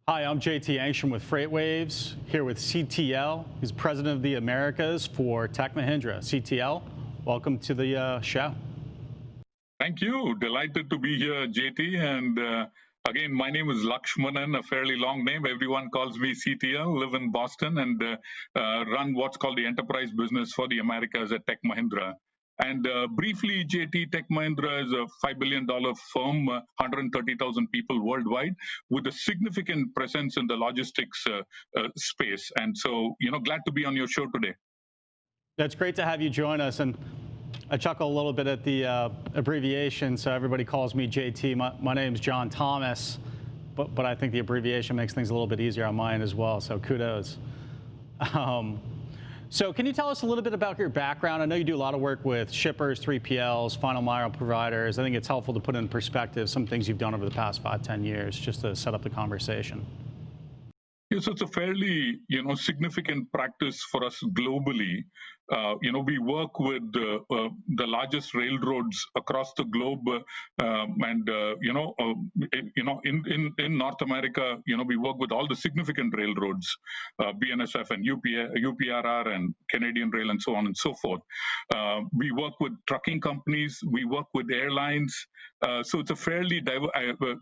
Hi, I'm JT Engstrom with FreightWaves, here with CTL. He's president of the Americas for Tech Mahindra. CTL, welcome to the show. Thank you. Delighted to be here, JT. And again, my name is Lakshmanan, a fairly long name. Everyone calls me CTL, live in Boston, and run what's called the enterprise business for the Americas at Tech Mahindra. And briefly, JT, Tech Mahindra is a $5 billion firm, 130,000 people worldwide, with a significant presence in the logistics space. And so, glad to be on your show today. It's great to have you join us. And I chuckle a little bit at the abbreviation, so everybody calls me JT. My name's John Thomas, but I think the abbreviation makes things a little bit easier on mine as well, so kudos. So can you tell us a little bit about your background? I know you do a lot of work with shippers, 3PLs, final mile providers. I think it's helpful to put in perspective some things you've done over the past 5-10 years, just to set up the conversation. Yes, it's a fairly, significant practice for us globally. We work with the largest railroads across the globe, and in North America, we work with all the significant railroads, BNSF and UPRR and Canadian Rail and so on and so forth. We work with trucking companies, we work with airlines. So it's a fairly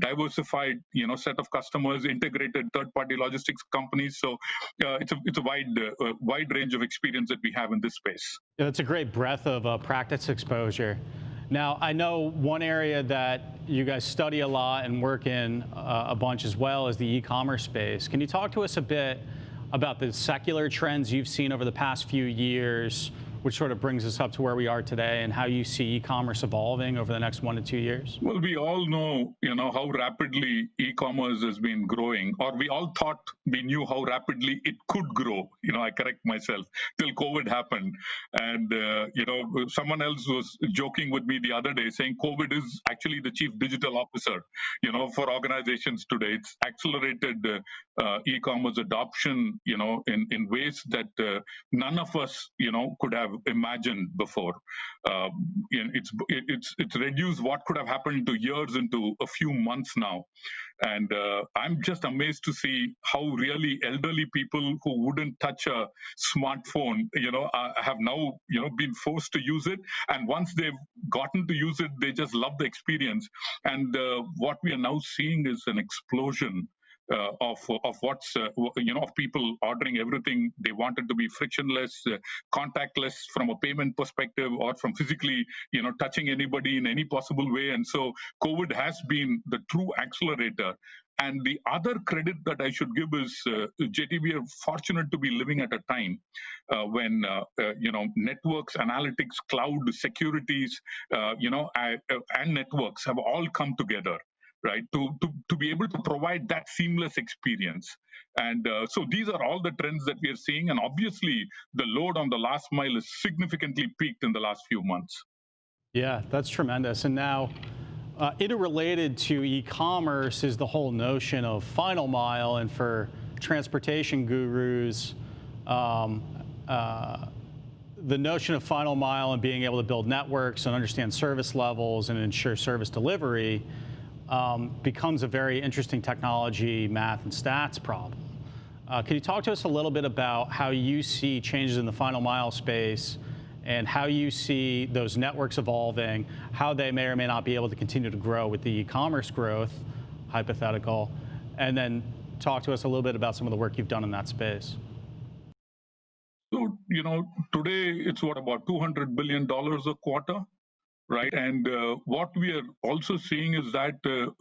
diversified, set of customers, integrated third-party logistics companies. So it's a wide range of experience that we have in this space. Yeah, that's a great breadth of practice exposure. Now, I know one area that you guys study a lot and work in a bunch as well is the e-commerce space. Can you talk to us a bit about the secular trends you've seen over the past few years, which sort of brings us up to where we are today, and how you see e-commerce evolving over the next 1 to 2 years? Well, we all know, how rapidly e-commerce has been growing, or we all thought we knew how rapidly it could grow. I correct myself, till COVID happened. And, someone else was joking with me the other day saying COVID is actually the chief digital officer, for organizations today. It's accelerated e-commerce adoption, in ways that none of us, could have imagined before. It's reduced what could have happened to years into a few months now. And I'm just amazed to see how really elderly people who wouldn't touch a smartphone, have now, been forced to use it. And once they've gotten to use it, they just love the experience. And what we are now seeing is an explosion of what's of people ordering everything they wanted to be frictionless, contactless from a payment perspective, or from physically touching anybody in any possible way. And so COVID has been the true accelerator. And the other credit that I should give is, JT, we are fortunate to be living at a time when, networks, analytics, cloud, securities, and networks have all come together, right, to be able to provide that seamless experience. And so these are all the trends that we are seeing. And obviously, the load on the last mile is significantly peaked in the last few months. Yeah, that's tremendous. And now, interrelated to e-commerce is the whole notion of final mile. And for transportation gurus, the notion of final mile and being able to build networks and understand service levels and ensure service delivery becomes a very interesting technology, math, and stats problem. Can you talk to us a little bit about how you see changes in the final mile space and how you see those networks evolving, how they may or may not be able to continue to grow with the e-commerce growth, hypothetical, and then talk to us a little bit about some of the work you've done in that space. So, today it's about $200 billion a quarter. Right, and what we are also seeing is that the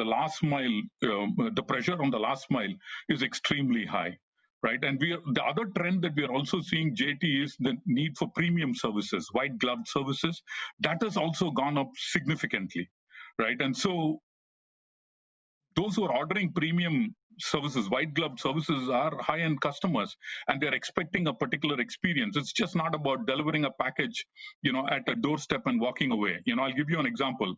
last mile, the pressure on the last mile is extremely high, right? And the other trend that we are also seeing, JT, is the need for premium services, white glove services. That has also gone up significantly, right? And so those who are ordering premium services, white glove services, are high-end customers, and they're expecting a particular experience. It's just not about delivering a package, at a doorstep and walking away. I'll give you an example.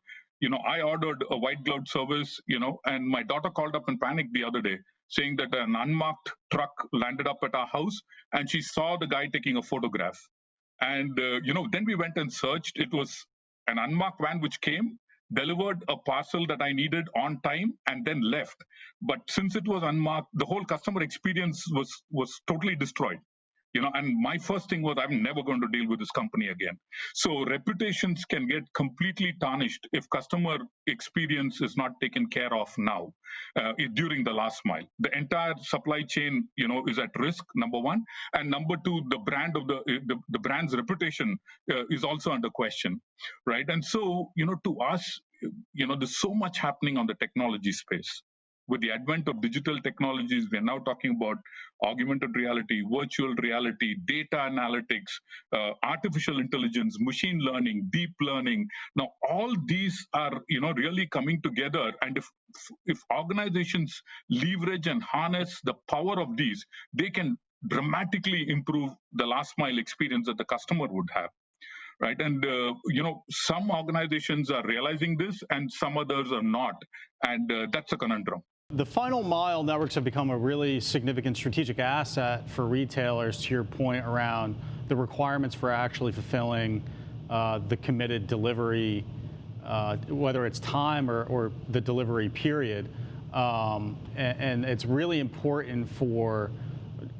I ordered a white glove service, and my daughter called up in panic the other day, saying that an unmarked truck landed up at our house, and she saw the guy taking a photograph. And, then we went and searched. It was an unmarked van which came. delivered a parcel that I needed on time, and then left. But since it was unmarked, the whole customer experience was totally destroyed. And my first thing was, I'm never going to deal with this company again. So reputations can get completely tarnished if customer experience is not taken care of now, during the last mile. The entire supply chain, is at risk, number one. And number two, the brand of the brand's reputation is also under question, right? And so, to us, there's so much happening on the technology space. With the advent of digital technologies, we're now talking about augmented reality, virtual reality, data analytics, artificial intelligence, machine learning, deep learning. Now, all these are, really coming together. And if organizations leverage and harness the power of these, they can dramatically improve the last mile experience that the customer would have. Right. And, some organizations are realizing this and some others are not. And that's a conundrum. The final mile networks have become a really significant strategic asset for retailers, to your point around the requirements for actually fulfilling the committed delivery, whether it's time or the delivery period. And it's really important for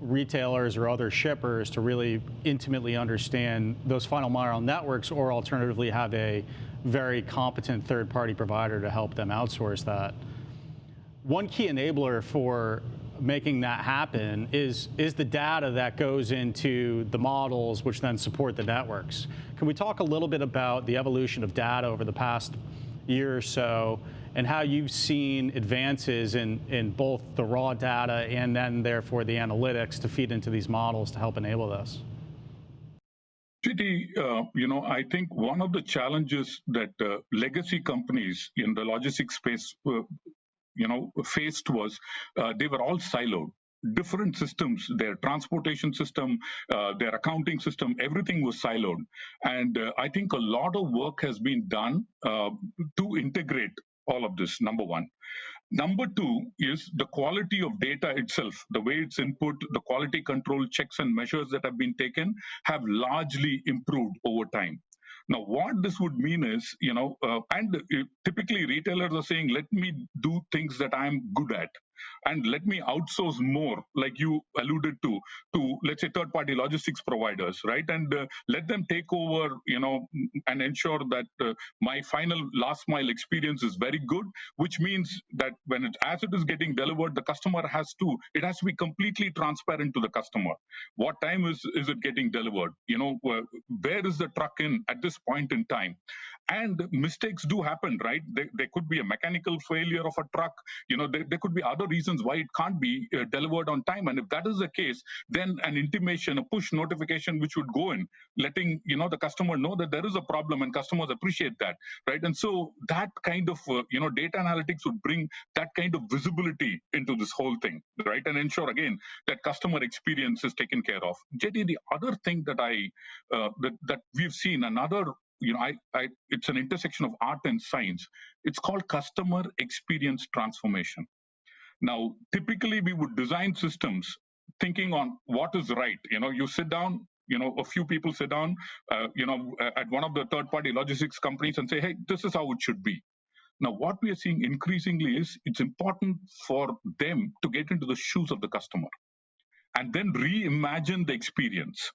retailers or other shippers to really intimately understand those final mile networks, or alternatively have a very competent third-party provider to help them outsource that. One key enabler for making that happen is the data that goes into the models, which then support the networks. Can we talk a little bit about the evolution of data over the past year or so, and how you've seen advances in both the raw data and then therefore the analytics to feed into these models to help enable this? JT, I think one of the challenges that legacy companies in the logistics space faced was they were all siloed. Different systems, their transportation system, their accounting system, everything was siloed. And I think a lot of work has been done to integrate all of this, number one. Number two is the quality of data itself, the way it's input, the quality control checks and measures that have been taken have largely improved over time. Now, what this would mean is, typically retailers are saying, let me do things that I'm good at, and let me outsource more, like you alluded to, let's say, third-party logistics providers, right? And let them take over, and ensure that my final last mile experience is very good, which means that as it is getting delivered, the customer has to be completely transparent to the customer. What time is it getting delivered? Where is the truck in at this point in time? And mistakes do happen, right? There could be a mechanical failure of a truck. There could be other reasons why it can't be delivered on time. And if that is the case, then an intimation, a push notification, which would go in, letting the customer know that there is a problem, and customers appreciate that, right? And so that kind of data analytics would bring that kind of visibility into this whole thing, right? And ensure again that customer experience is taken care of. JT, the other thing that that we've seen, another it's an intersection of art and science. It's called customer experience transformation. Now, typically we would design systems thinking on what is right. You sit down, a few people sit down, at one of the third-party logistics companies and say, hey, this is how it should be. Now, what we are seeing increasingly is it's important for them to get into the shoes of the customer and then reimagine the experience,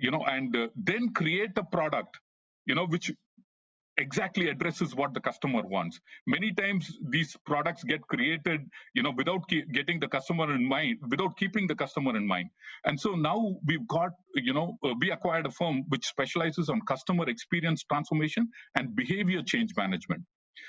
and then create a product, which exactly addresses what the customer wants. Many times these products get created, without getting the customer in mind, without keeping the customer in mind. And so now we've got, we acquired a firm which specializes on customer experience transformation and behavior change management.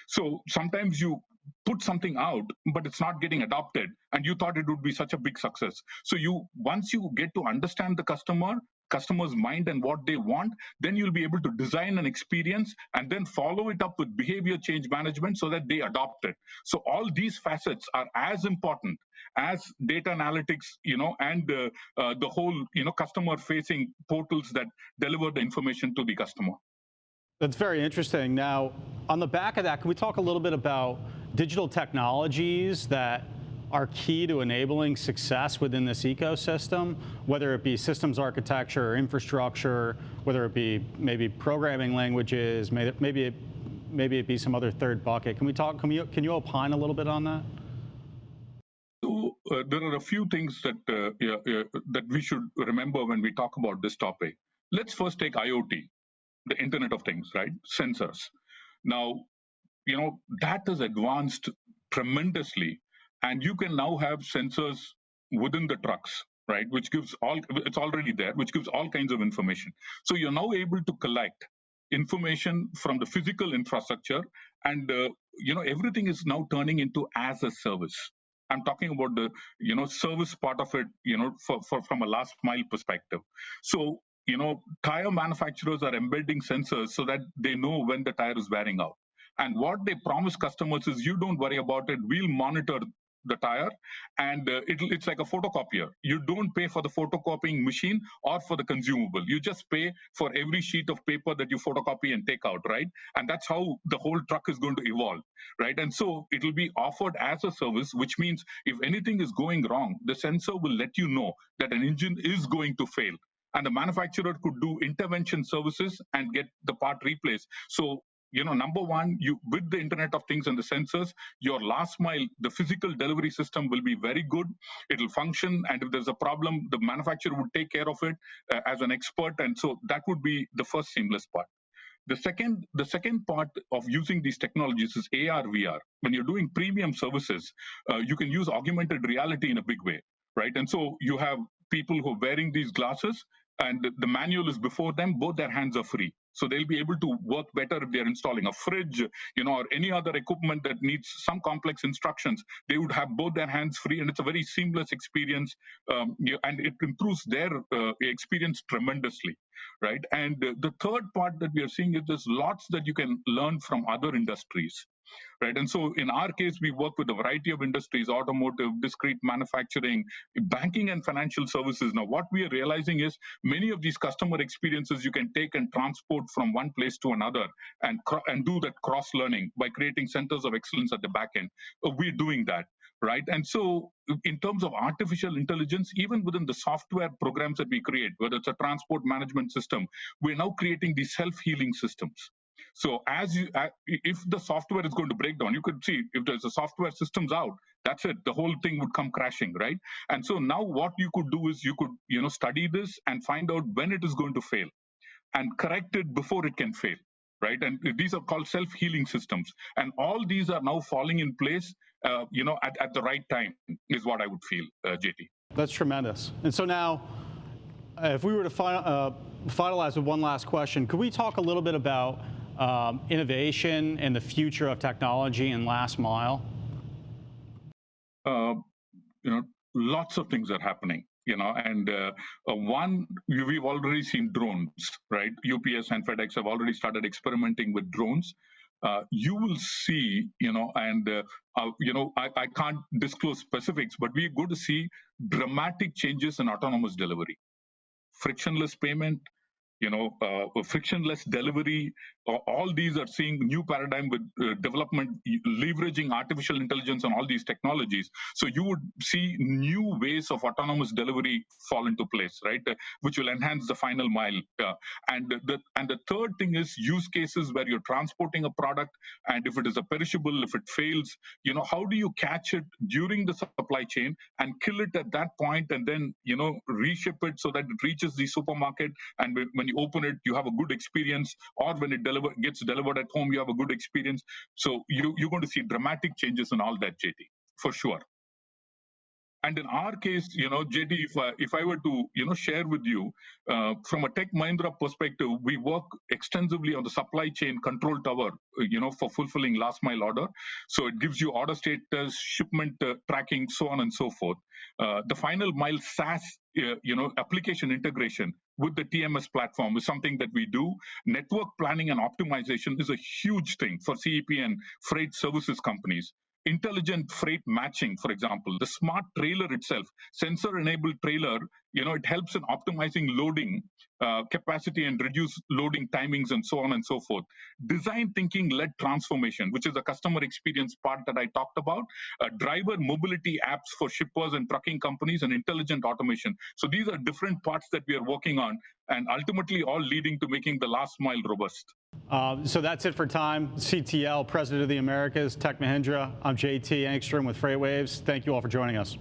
So sometimes you put something out, but it's not getting adopted, and you thought it would be such a big success. So once you get to understand the customer's mind and what they want, then you'll be able to design an experience and then follow it up with behavior change management so that they adopt it. So all these facets are as important as data analytics, and the whole, customer-facing portals that deliver the information to the customer. That's very interesting. Now, on the back of that, can we talk a little bit about digital technologies that are key to enabling success within this ecosystem, whether it be systems architecture or infrastructure, whether it be maybe programming languages, maybe maybe it be some other third bucket. Can we talk? Can you opine a little bit on that? So there are a few things that that we should remember when we talk about this topic. Let's first take IoT, the Internet of Things, right? Sensors. Now, that has advanced tremendously, and you can now have sensors within the trucks, right, which gives all, it's already there, which gives all kinds of information. So you're now able to collect information from the physical infrastructure, and everything is now turning into as a service. I'm talking about the service part of it, from a last mile perspective. So tire manufacturers are embedding sensors so that they know when the tire is wearing out. And what they promise customers is, you don't worry about it, we'll monitor the tire, and it's like a photocopier. You don't pay for the photocopying machine or for the consumable. You just pay for every sheet of paper that you photocopy and take out, right? And that's how the whole truck is going to evolve, right? And so it will be offered as a service, which means if anything is going wrong, the sensor will let you know that an engine is going to fail. And the manufacturer could do intervention services and get the part replaced. So number one, you with the Internet of Things and the sensors, your last mile, the physical delivery system will be very good. It'll function, and if there's a problem, the manufacturer would take care of it as an expert, and so that would be the first seamless part. The second part of using these technologies is AR, VR. When you're doing premium services, you can use augmented reality in a big way, right? And so you have people who are wearing these glasses, and the manual is before them, both their hands are free. So they'll be able to work better if they're installing a fridge, or any other equipment that needs some complex instructions. They would have both their hands free, and it's a very seamless experience, and it improves their experience tremendously, right? And the third part that we are seeing is there's lots that you can learn from other industries, right? And so in our case, we work with a variety of industries: automotive, discrete manufacturing, banking, and financial services. Now, what we are realizing is many of these customer experiences you can take and transport from one place to another, and do that cross learning by creating centers of excellence at the back end. We're doing that, right? And so in terms of artificial intelligence, even within the software programs that we create, whether it's a transport management system, we're now creating these self-healing systems. So if the software is going to break down, you could see if there's a software systems out, that's it. The whole thing would come crashing, right? And so now what you could do is you could study this and find out when it is going to fail and correct it before it can fail, right? And these are called self-healing systems. And all these are now falling in place, at the right time, is what I would feel, JT. That's tremendous. And so now, if we were to finalize with one last question, could we talk a little bit about innovation and the future of technology in last mile? Lots of things are happening, and one, we've already seen drones, right? UPS and FedEx have already started experimenting with drones. You will see, and I can't disclose specifics, but we're going to see dramatic changes in autonomous delivery, frictionless payment, frictionless delivery. All these are seeing new paradigm with development, leveraging artificial intelligence and all these technologies. So you would see new ways of autonomous delivery fall into place, right? Which will enhance the final mile. And the third thing is use cases where you're transporting a product, and if it is a perishable, if it fails, how do you catch it during the supply chain and kill it at that point, and then reship it so that it reaches the supermarket, and when you open it, you have a good experience, or when it gets delivered at home, you have a good experience. So you're going to see dramatic changes in all that, JT, for sure. And in our case, JT, if I were to, share with you, from a Tech Mahindra perspective, we work extensively on the supply chain control tower, for fulfilling last mile order. So it gives you order status, shipment tracking, so on and so forth. The final mile SaaS, application integration with the TMS platform is something that we do. Network planning and optimization is a huge thing for CEP and freight services companies. Intelligent freight matching, for example, the smart trailer itself, sensor-enabled trailer, it helps in optimizing loading capacity and reduce loading timings and so on and so forth. Design thinking led transformation, which is the customer experience part that I talked about. Driver mobility apps for shippers and trucking companies, and intelligent automation. So these are different parts that we are working on, and ultimately all leading to making the last mile robust. So that's it for time. CTL, President of the Americas, Tech Mahindra. I'm JT Engstrom with FreightWaves. Thank you all for joining us.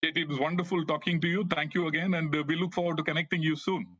It was wonderful talking to you. Thank you again, and we look forward to connecting you soon.